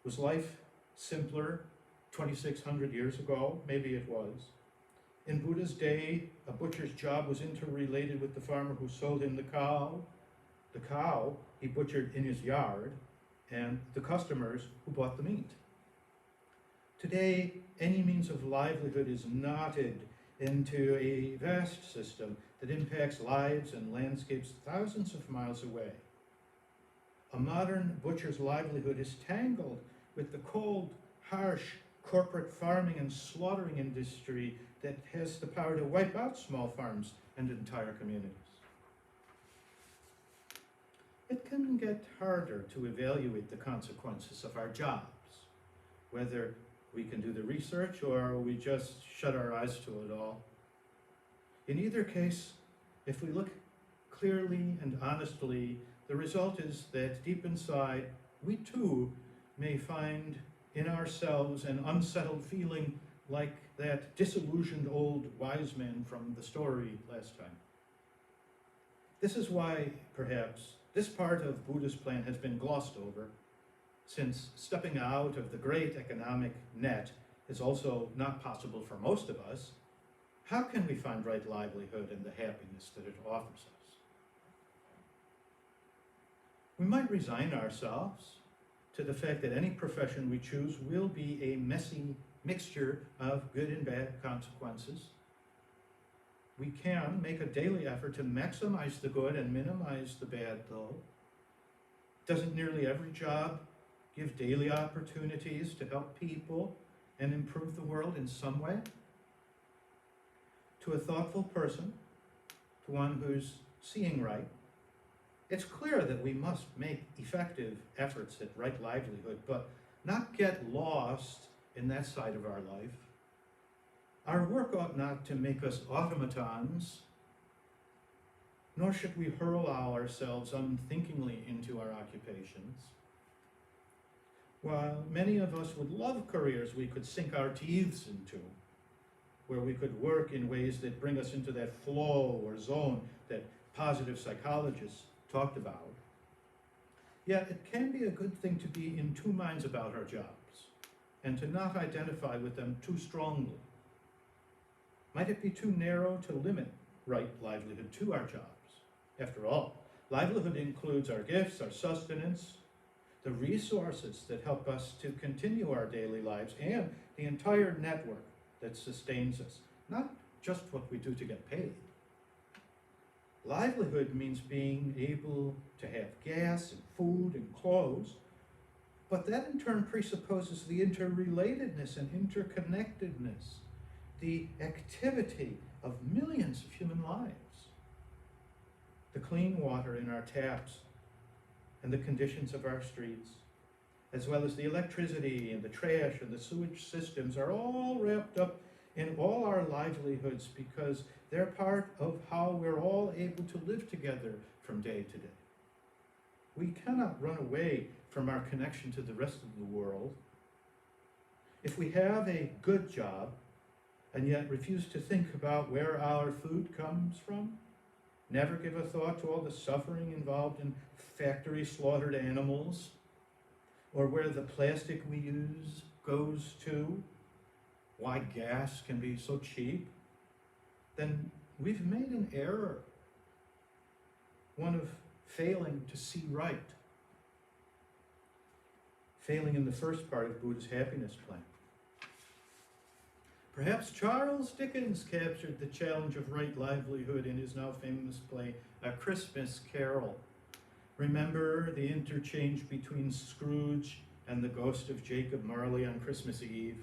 A: Was life simpler 2,600 years ago? Maybe it was. In Buddha's day, a butcher's job was interrelated with the farmer who sold him the cow. The cow he butchered in his yard, and the customers who bought the meat. Today, any means of livelihood is knotted into a vast system that impacts lives and landscapes thousands of miles away. A modern butcher's livelihood is tangled with the cold, harsh corporate farming and slaughtering industry that has the power to wipe out small farms and entire communities. It can get harder to evaluate the consequences of our jobs, whether we can do the research or we just shut our eyes to it all. In either case, if we look clearly and honestly, the result is that deep inside, we too may find in ourselves an unsettled feeling like that disillusioned old wise man from the story last time. This is why, perhaps, this part of Buddha's plan has been glossed over, since stepping out of the great economic net is also not possible for most of us. How can we find right livelihood and the happiness that it offers us? We might resign ourselves to the fact that any profession we choose will be a messy mixture of good and bad consequences. We can make a daily effort to maximize the good and minimize the bad, though. Doesn't nearly every job give daily opportunities to help people and improve the world in some way? To a thoughtful person, to one who's seeing right, it's clear that we must make effective efforts at right livelihood, but not get lost in that side of our life. Our work ought not to make us automatons, nor should we hurl ourselves unthinkingly into our occupations. While many of us would love careers we could sink our teeth into, where we could work in ways that bring us into that flow or zone that positive psychologists talked about, yet it can be a good thing to be in two minds about our jobs and to not identify with them too strongly. Might it be too narrow to limit right livelihood to our jobs? After all, livelihood includes our gifts, our sustenance, the resources that help us to continue our daily lives, and the entire network that sustains us, not just what we do to get paid. Livelihood means being able to have gas and food and clothes, but that in turn presupposes the interrelatedness and interconnectedness, the activity of millions of human lives. The clean water in our taps and the conditions of our streets, as well as the electricity and the trash and the sewage systems, are all wrapped up in all our livelihoods because they're part of how we're all able to live together from day to day. We cannot run away from our connection to the rest of the world. If we have a good job and yet refuse to think about where our food comes from, never give a thought to all the suffering involved in factory slaughtered animals, or where the plastic we use goes to, why gas can be so cheap, then we've made an error, one of failing to see right, failing in the first part of Buddha's happiness plan. Perhaps Charles Dickens captured the challenge of right livelihood in his now famous play, A Christmas Carol. Remember the interchange between Scrooge and the ghost of Jacob Marley on Christmas Eve?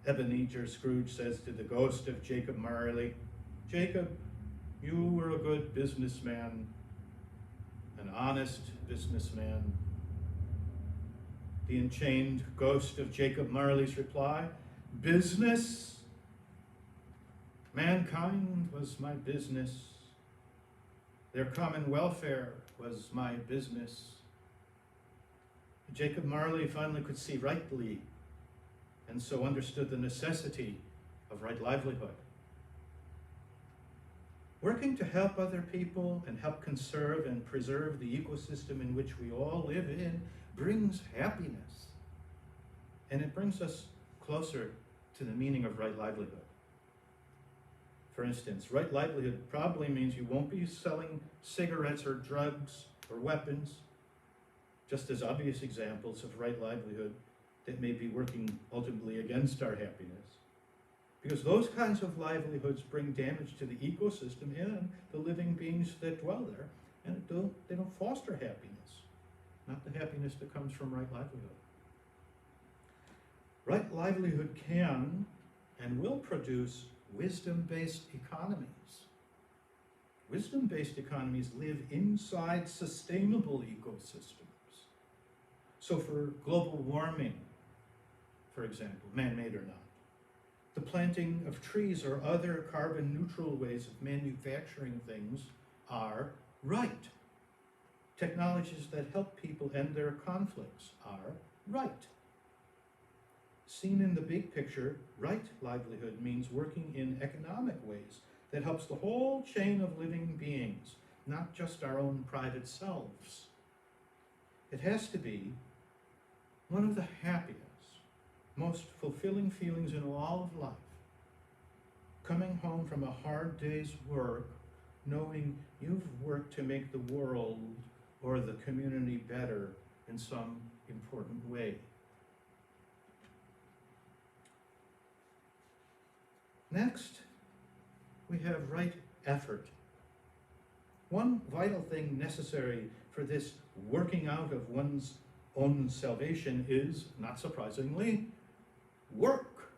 A: Ebenezer Scrooge says to the ghost of Jacob Marley, "Jacob, you were a good businessman, an honest businessman." The enchained ghost of Jacob Marley's reply, "Business? Mankind was my business. Their common welfare was my business." Jacob Marley finally could see rightly, and so understood the necessity of right livelihood. Working to help other people and help conserve and preserve the ecosystem in which we all live in brings happiness, and it brings us closer to the meaning of right livelihood. For instance, right livelihood probably means you won't be selling cigarettes or drugs or weapons, just as obvious examples of right livelihood that may be working ultimately against our happiness. Because those kinds of livelihoods bring damage to the ecosystem and the living beings that dwell there, and they don't foster happiness, not the happiness that comes from right livelihood. Right livelihood can and will produce wisdom-based economies. Wisdom-based economies live inside sustainable ecosystems. So for global warming, for example, man-made or not, the planting of trees or other carbon-neutral ways of manufacturing things are right. Technologies that help people end their conflicts are right. Seen in the big picture, right livelihood means working in economic ways that helps the whole chain of living beings, not just our own private selves. It has to be one of the happiest, most fulfilling feelings in all of life, coming home from a hard day's work, knowing you've worked to make the world or the community better in some important way. Next, we have right effort. One vital thing necessary for this working out of one's own salvation is, not surprisingly, work.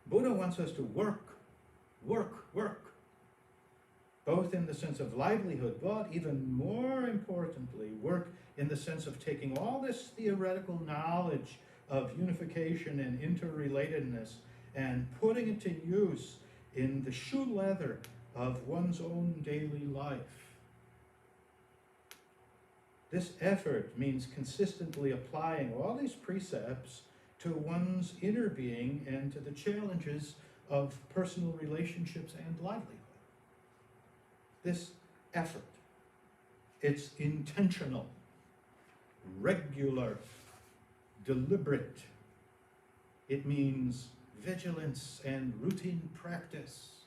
A: Buddha wants us to work, both in the sense of livelihood, but even more importantly, work in the sense of taking all this theoretical knowledge of unification and interrelatedness and putting it to use in the shoe leather of one's own daily life. This effort means consistently applying all these precepts to one's inner being and to the challenges of personal relationships and livelihood. This effort, it's intentional, regular, deliberate. It means vigilance and routine practice.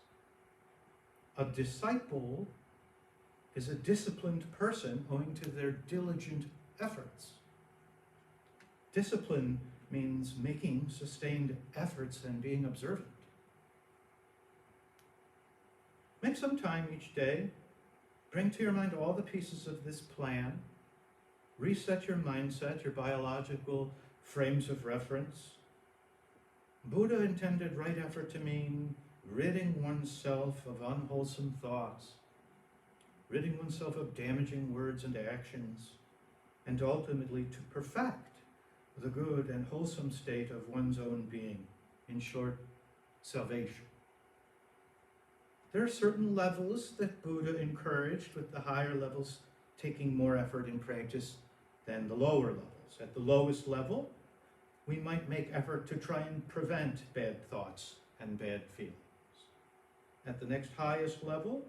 A: A disciple is a disciplined person owing to their diligent efforts. Discipline means making sustained efforts and being observant. Make some time each day, bring to your mind all the pieces of this plan, reset your mindset, your biological frames of reference. Buddha intended right effort to mean ridding oneself of unwholesome thoughts, ridding oneself of damaging words and actions, and ultimately to perfect the good and wholesome state of one's own being. In short, salvation. There are certain levels that Buddha encouraged, with the higher levels taking more effort in practice than the lower levels. At the lowest level, we might make effort to try and prevent bad thoughts and bad feelings. At the next highest level,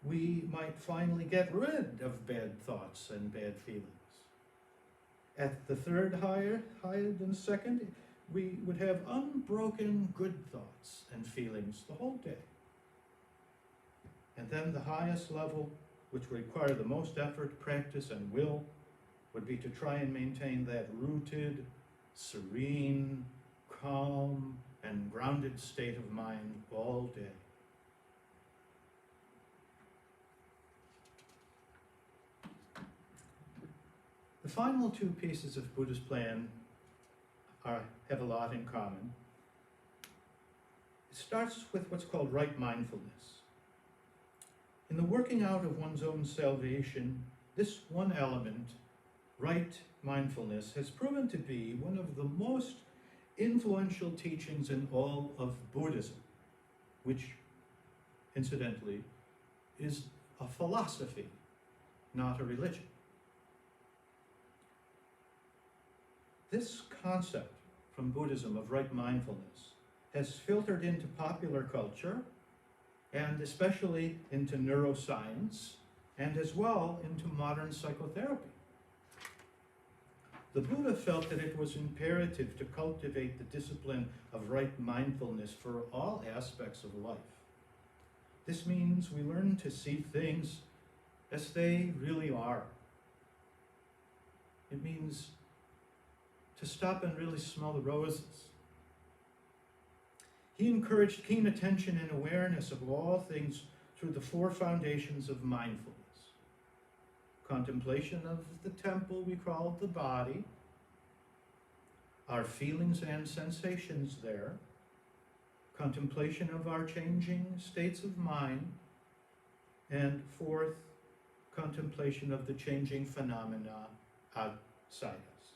A: we might finally get rid of bad thoughts and bad feelings. At the third higher than second, we would have unbroken good thoughts and feelings the whole day. And then the highest level, which would require the most effort, practice, and will, would be to try and maintain that rooted, serene, calm, and grounded state of mind all day. The final two pieces of Buddha's plan have a lot in common. It starts with what's called right mindfulness. In the working out of one's own salvation, this one element, right mindfulness, has proven to be one of the most influential teachings in all of Buddhism, which, incidentally, is a philosophy, not a religion. This concept from Buddhism of right mindfulness has filtered into popular culture, and especially into neuroscience, and as well into modern psychotherapy. The Buddha felt that it was imperative to cultivate the discipline of right mindfulness for all aspects of life. This means we learn to see things as they really are. It means to stop and really smell the roses. He encouraged keen attention and awareness of all things through the four foundations of mindfulness. Contemplation of the temple we call the body, our feelings and sensations there, contemplation of our changing states of mind, and fourth, contemplation of the changing phenomena outside us.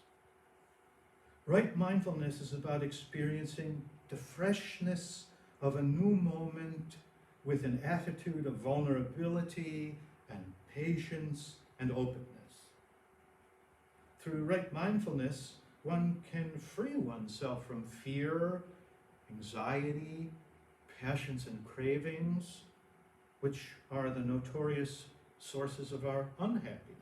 A: Right mindfulness is about experiencing the freshness of a new moment with an attitude of vulnerability and patience and openness. Through right mindfulness, one can free oneself from fear, anxiety, passions and cravings, which are the notorious sources of our unhappiness.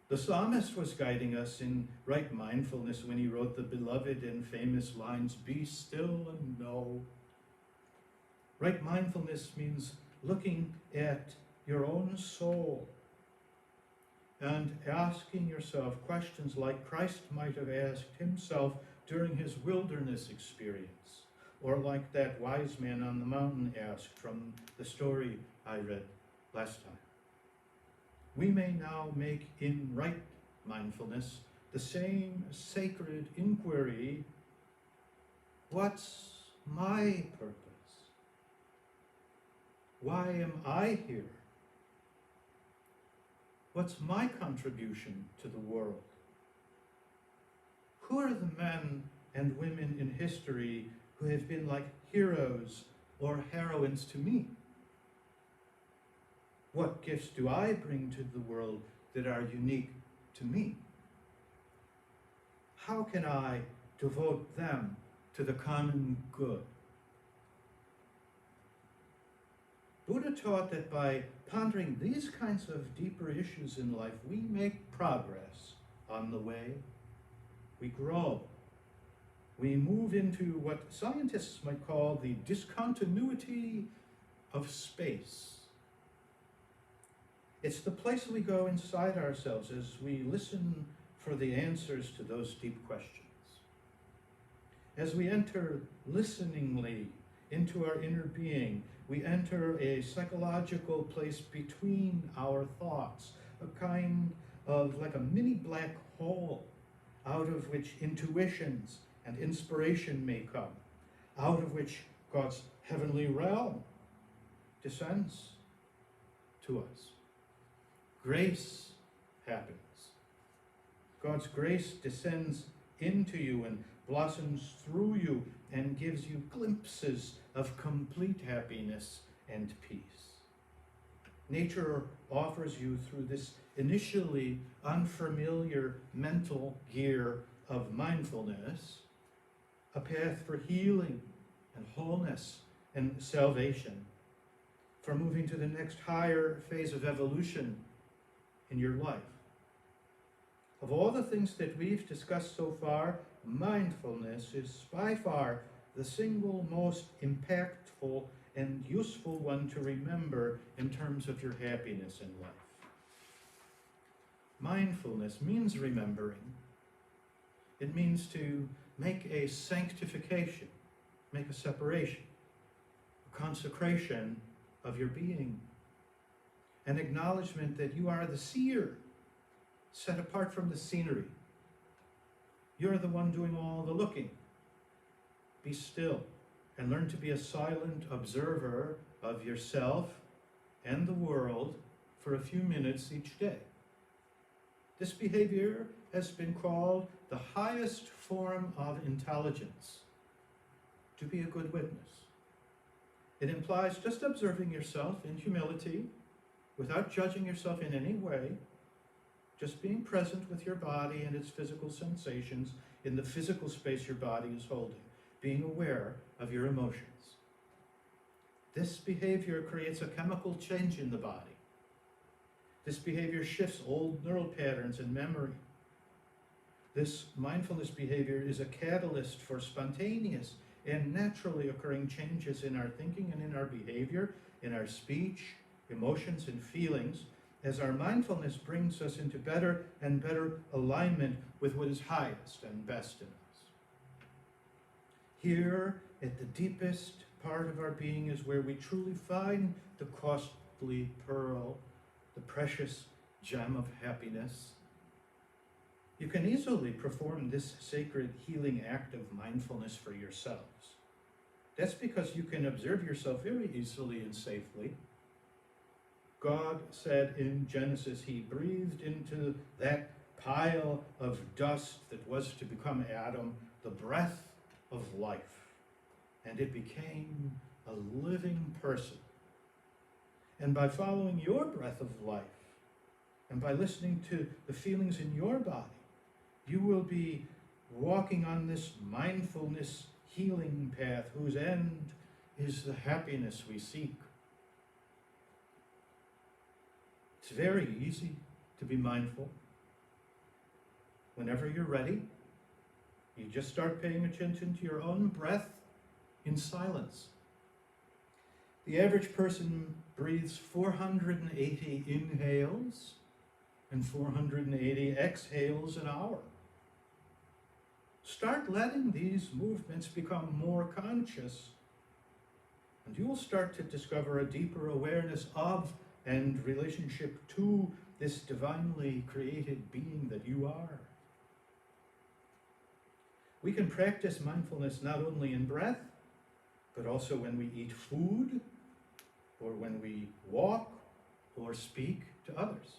A: The psalmist was guiding us in right mindfulness when he wrote the beloved and famous lines, "Be still and know." Right mindfulness means looking at your own soul and asking yourself questions like Christ might have asked himself during his wilderness experience, or like that wise man on the mountain asked from the story I read last time. We may now make in right mindfulness the same sacred inquiry: what's my purpose? Why am I here? What's my contribution to the world? Who are the men and women in history who have been like heroes or heroines to me? What gifts do I bring to the world that are unique to me? How can I devote them to the common good? Buddha taught that by pondering these kinds of deeper issues in life, we make progress on the way. We grow. We move into what scientists might call the discontinuity of space. It's the place we go inside ourselves as we listen for the answers to those deep questions. As we enter listeningly into our inner being, we enter a psychological place between our thoughts, a kind of like a mini black hole, out of which intuitions and inspiration may come, out of which God's heavenly realm descends to us. Grace happens. God's grace descends into you and blossoms through you and gives you glimpses of complete happiness and peace. Nature offers you through this initially unfamiliar mental gear of mindfulness, a path for healing and wholeness and salvation, for moving to the next higher phase of evolution in your life. Of all the things that we've discussed so far, mindfulness is by far the single most impactful and useful one to remember in terms of your happiness in life. Mindfulness means remembering. It means to make a sanctification, make a separation, a consecration of your being, an acknowledgement that you are the seer, set apart from the scenery. You're the one doing all the looking. Be still and learn to be a silent observer of yourself and the world for a few minutes each day. This behavior has been called the highest form of intelligence, to be a good witness. It implies just observing yourself in humility, without judging yourself in any way, just being present with your body and its physical sensations in the physical space your body is holding, being aware of your emotions. This behavior creates a chemical change in the body. This behavior shifts old neural patterns and memory. This mindfulness behavior is a catalyst for spontaneous and naturally occurring changes in our thinking and in our behavior, in our speech, emotions, and feelings, as our mindfulness brings us into better and better alignment with what is highest and best in us. Here, at the deepest part of our being, is where we truly find the costly pearl, the precious gem of happiness. You can easily perform this sacred healing act of mindfulness for yourselves. That's because you can observe yourself very easily and safely. God said in Genesis, he breathed into that pile of dust that was to become Adam the breath of life, and it became a living person. And by following your breath of life, and by listening to the feelings in your body, you will be walking on this mindfulness healing path whose end is the happiness we seek. It's very easy to be mindful. Whenever you're ready, you just start paying attention to your own breath in silence. The average person breathes 480 inhales and 480 exhales an hour. Start letting these movements become more conscious, and you will start to discover a deeper awareness of and relationship to this divinely created being that you are. We can practice mindfulness not only in breath, but also when we eat food, or when we walk or speak to others.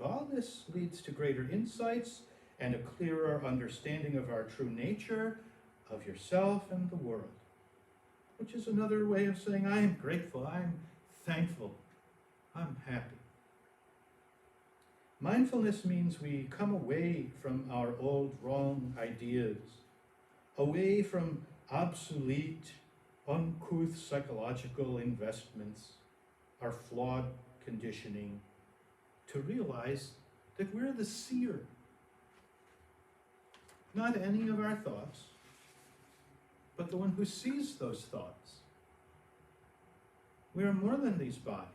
A: All this leads to greater insights and a clearer understanding of our true nature, of yourself and the world, which is another way of saying, I am grateful, I'm thankful, I'm happy. Mindfulness means we come away from our old wrong ideas, away from obsolete, uncouth psychological investments, our flawed conditioning, to realize that we're the seer. Not any of our thoughts, but the one who sees those thoughts. We are more than these bodies.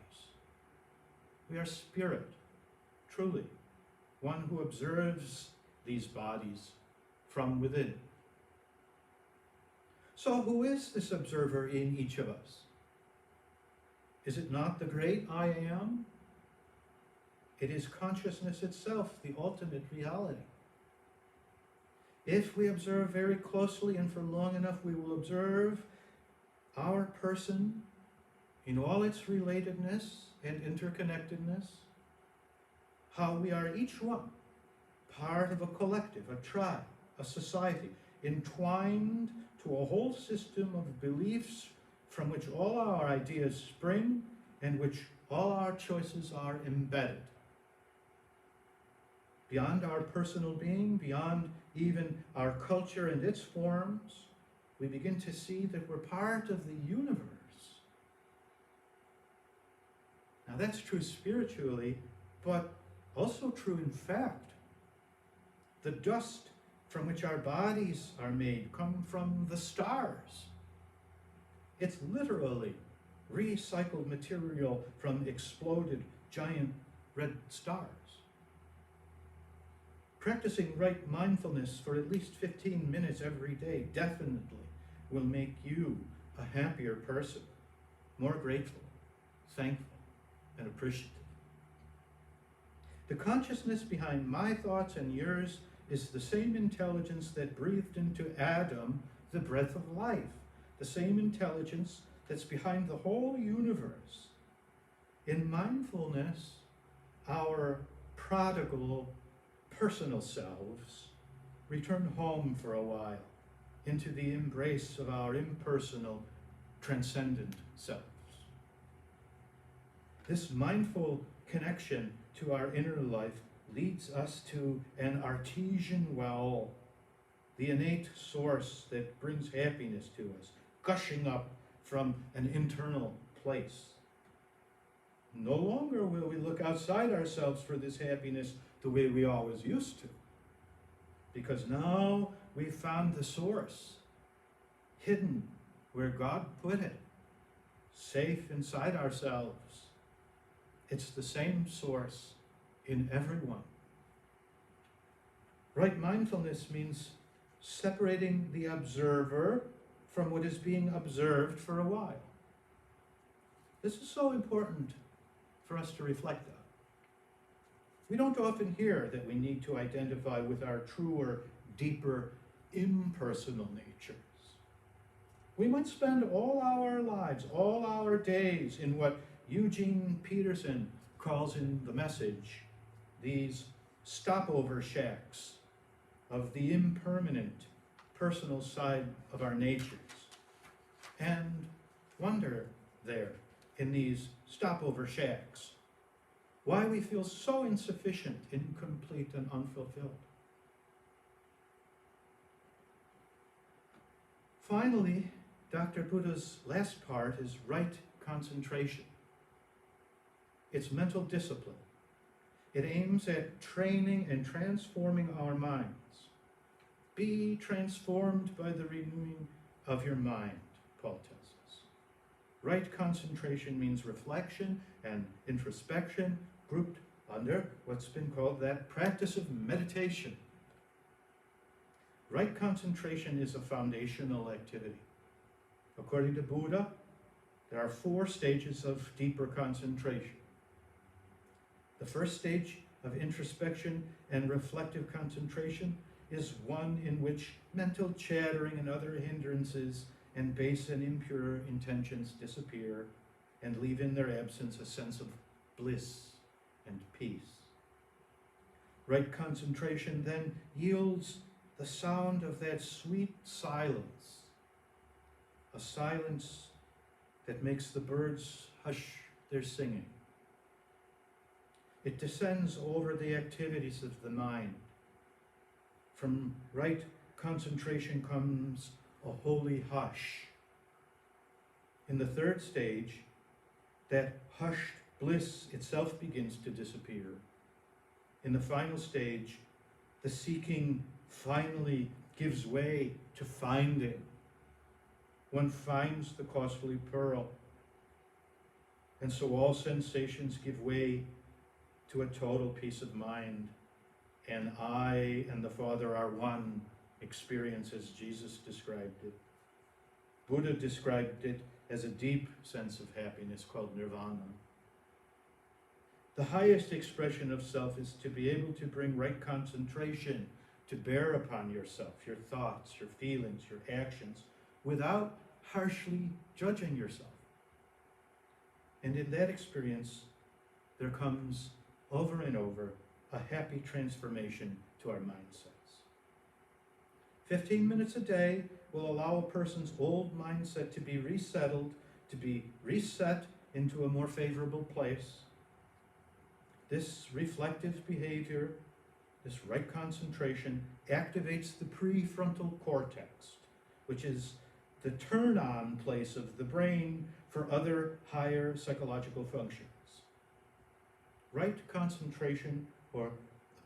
A: We are spirit, truly, one who observes these bodies from within. So who is this observer in each of us? Is it not the great I am? It is consciousness itself, the ultimate reality. If we observe very closely and for long enough, we will observe our person in all its relatedness and interconnectedness, how we are each one part of a collective, a tribe, a society, entwined to a whole system of beliefs from which all our ideas spring and which all our choices are embedded. Beyond our personal being, beyond even our culture and its forms, we begin to see that we're part of the universe. Now that's true spiritually, but also true in fact. The dust from which our bodies are made come from the stars. It's literally recycled material from exploded giant red stars. Practicing right mindfulness for at least 15 minutes every day definitely will make you a happier person, more grateful, thankful, and appreciative. The consciousness behind my thoughts and yours is the same intelligence that breathed into Adam the breath of life, the same intelligence that's behind the whole universe. In mindfulness, our prodigal personal selves return home for a while into the embrace of our impersonal, transcendent selves. This mindful connection to our inner life leads us to an artesian well, the innate source that brings happiness to us, gushing up from an internal place. No longer will we look outside ourselves for this happiness the way we always used to, because now we've found the source, hidden where God put it, safe inside ourselves. It's the same source in everyone. Right mindfulness means separating the observer from what is being observed for a while. This is so important for us to reflect on. We don't often hear that we need to identify with our truer, deeper, impersonal natures. We might spend all our lives, all our days in what Eugene Peterson calls in The Message, these stopover shacks of the impermanent personal side of our natures, and wonder there in these stopover shacks why we feel so insufficient, incomplete, and unfulfilled. Finally, Dr. Buddha's last part is right concentration. It's mental discipline. It aims at training and transforming our minds. Be transformed by the renewing of your mind, Paul tells us. Right concentration means reflection and introspection grouped under what's been called that practice of meditation. Right concentration is a foundational activity. According to Buddha, there are 4 stages of deeper concentration. The first stage of introspection and reflective concentration is one in which mental chattering and other hindrances and base and impure intentions disappear and leave in their absence a sense of bliss and peace. Right concentration then yields the sound of that sweet silence, a silence that makes the birds hush their singing. It descends over the activities of the mind. From right concentration comes a holy hush. In the third stage, that hushed bliss itself begins to disappear. In the final stage, the seeking finally gives way to finding. One finds the costly pearl. And so all sensations give way to a total peace of mind. And I and the Father are one experience as Jesus described it. Buddha described it as a deep sense of happiness called nirvana. The highest expression of self is to be able to bring right concentration to bear upon yourself, your thoughts, your feelings, your actions, without harshly judging yourself. And in that experience, there comes over and over a happy transformation to our mindsets. 15 minutes a day will allow a person's old mindset to be resettled, to be reset into a more favorable place. This reflective behavior This right concentration activates the prefrontal cortex, which is the turn-on place of the brain for other higher psychological functions. Right concentration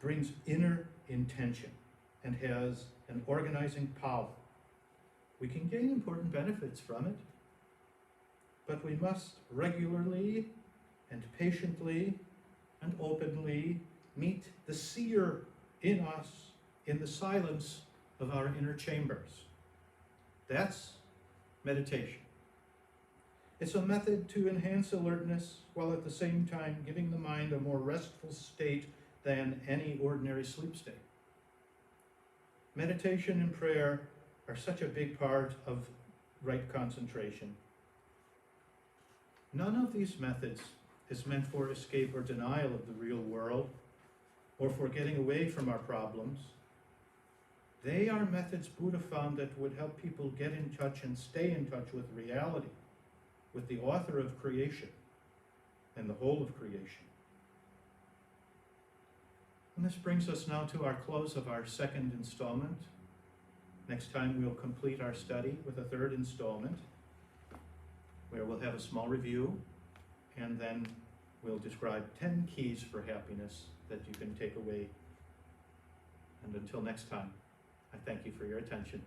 A: brings inner intention and has an organizing power. We can gain important benefits from it, but we must regularly and patiently and openly meet the seer in us in the silence of our inner chambers. That's meditation. It's a method to enhance alertness while at the same time giving the mind a more restful state than any ordinary sleep state. Meditation and prayer are such a big part of right concentration. None of these methods is meant for escape or denial of the real world or for getting away from our problems. They are methods Buddha found that would help people get in touch and stay in touch with reality, with the author of creation and the whole of creation. And this brings us now to our close of our second installment. Next time we'll complete our study with a third installment, where we'll have a small review, and then we'll describe 10 keys for happiness that you can take away. And until next time, I thank you for your attention.